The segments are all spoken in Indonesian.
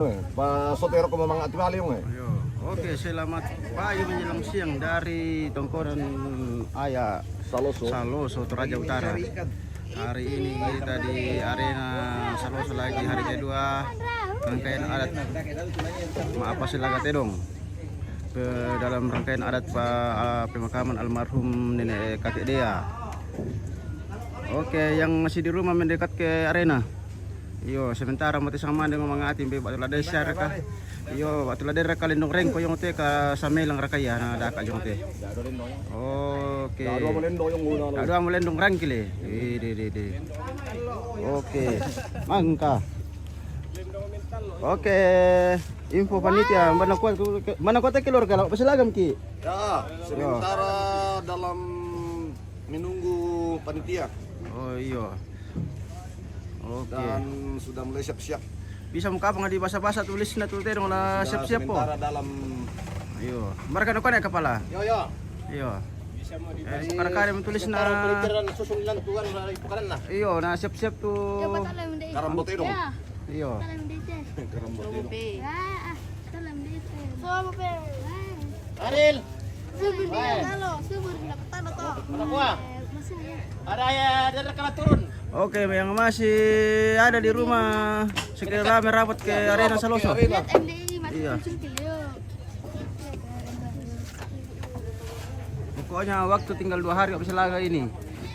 Pak Sotero ko mga atimaling Oke, selamat pagi menjelang siang dari Tongkonan Aya Saloso, Toraja Utara. Hari ini kita di arena Saloso lagi hari kedua rangkaian adat Maapasilaga Tedong ke dalam rangkaian adat pemakaman almarhum nenek kakek Dea. Oke, yang masih di rumah mendekat ke arena. Iyo, sementara mati sama dengan mga ating batula desa raka. Iyo, batula dera kalindong rengko yung te ka sa melang rakaya na daka yung te. Oke. Dado mo lendong rangkile. Di. Oke. Mangka. Oke. Info panitia, mana kuat kilor kalau pasilagam ki? Ya, sementara dalam menunggu panitia. Oh iya. Oke. Dan sudah mulai siap-siap. Bisa muka apa nggak di basa-basa tulis na tulis dong lah siap-siap po. Sementara dalam. Ayo. Mereka nukan ya kepala. Yo. Iyo. Sekarang kali menulis na. Pelitiran susulan tuan dari pukaran lah. Iyo, na siap-siap tuh. Karambot itu. Iyo. Karambot itu. Aril, ada ya dari kala turun. Oke, yang masih ada di rumah segera merapat ke arena Saloso. Iya. Pokoknya waktu tinggal 2 hari Maapasilaga ini.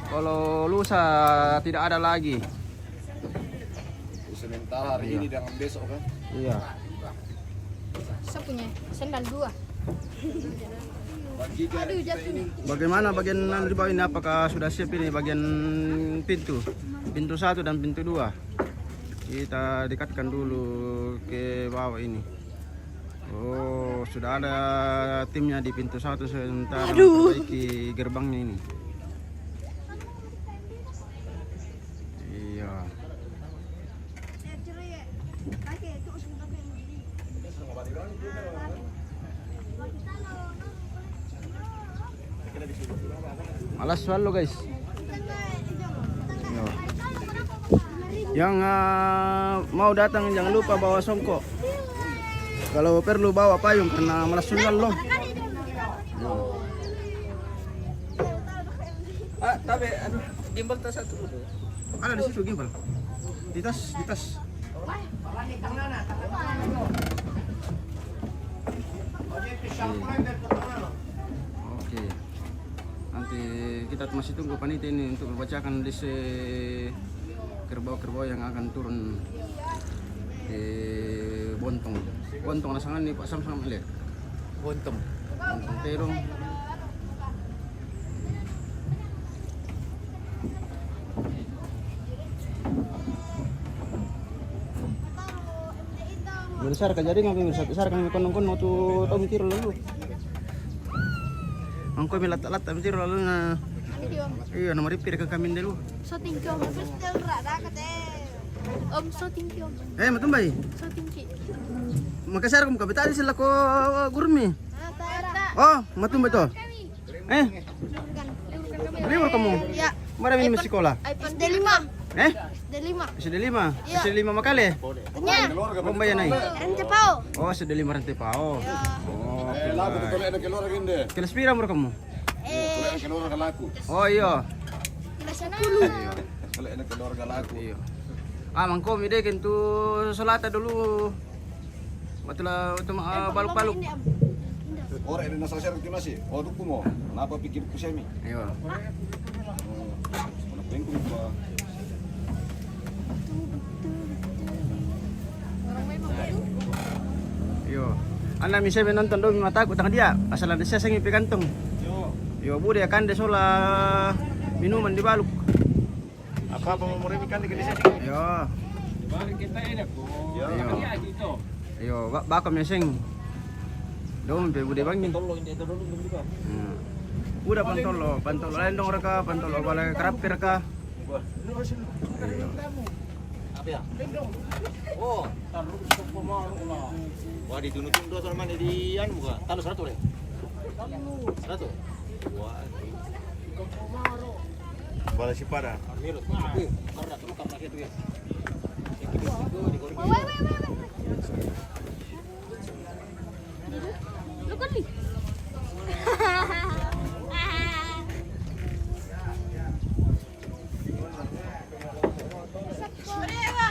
Kalau lusa tidak ada lagi. Sementara hari ini dengan besok kan. Iya. Saya punya sendal 2. Aduh, jatuh. Bagaimana bagian di bawah ini? Apakah sudah siap ini bagian pintu? Pintu 1 dan pintu 2. Kita dekatkan dulu ke bawah ini. Oh, sudah ada timnya di pintu 1 sementara memperbaiki gerbangnya ini. Iya. Malas swallow guys. Yo. Yang mau datang jangan lupa bawa songkok. Kalau perlu bawa payung karena malas swallow. Tapi aduh, gimbal tas satu dulu. Ada di situ gimbal. Di tas. Oke. Nanti kita masih tunggu panitia ini untuk membacakan list kerbau-kerbau yang akan turun di Bontong. Bontong nasangan nih Pak Sam lihat. Bontong. Bontong terong. Besar ka jadi ngapain besar kami konon tuh tahu mikir lalu. Angko milat-lat mikir lalu na. Iya nomor repair ke kami dulu. So thank you. Om so thank you. Matumbay. So thank you. Makasar kung kabitali sila ko gurmi. Oh, matumbay to. Liwar kamu. Ya. Marami ni sekolah. SD5. SD5. SD5. Iya. SD5 makale. Tanya. Pembayan ay. Rente pao. Oh, SD5 rente pao. Oh. Lagu tu kalau ada keluar gini. Kelas pira mo kamu? Keluar ke laku. Oh iya. Kelas 10. Kalau ada keluar ke laku. Iya. Mangko mi deken tu salata dulu. Batula baluk-baluk. Orang ini nasa share masih. Oh tuh mo. Kenapa pikir kusemi? Iya. Bengkulu ba. Yo. Anda bisa menonton dong mata aku tang dia. Asal ada saya sengi pikantong. Yo bude akan desola minuman di baluk. Apa mau ikan di sini? Yo. Balik kita enak po. Yo. Dito. Yo, baka meseng. Dong be bude bangin. Tolo hindi ito dulu dito. Udah pantolo lain dong reka, pantolo balai kerapir ka. Apa ya? Oh, taruh ke pemaru lah. Wah, ditunukin dua sama di anu buka. Taruh 100 deh. 100. Wah, Bala si pada. Mirut. Karena tuh kamu pakai tuh ya. Wait. Look at me.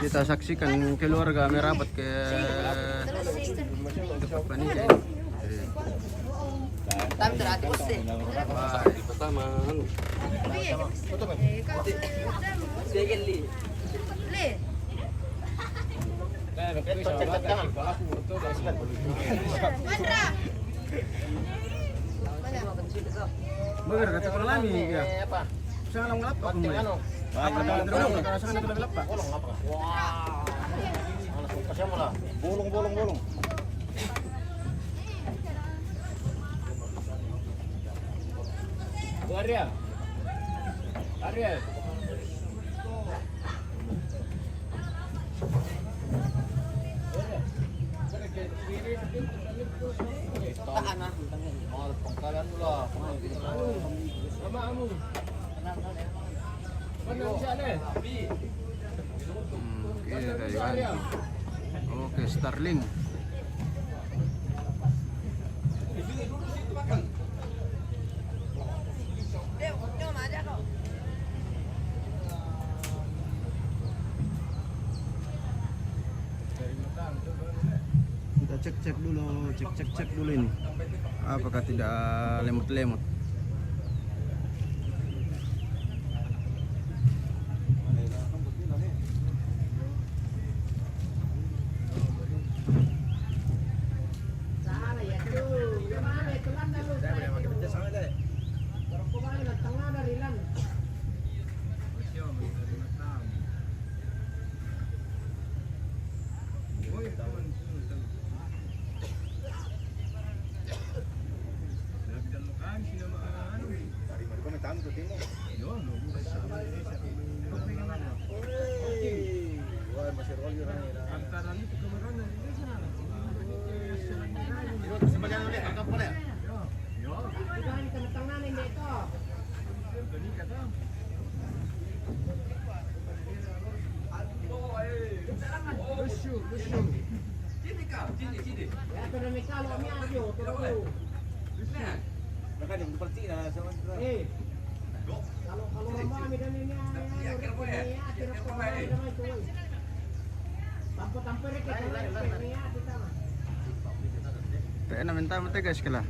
Kita saksikan keluarga merapat ke panitia ini. Bener kata pelami ya. Saya lang lapak mo. Apa dalam kalau saya nak lapak. Bolong. Ariel. Tahan ah, mau pangkalan mo lah. Oke, Starling. Kita cek dulu ini. Apakah tidak lemot-lemot? Kaya namin tama guys kala.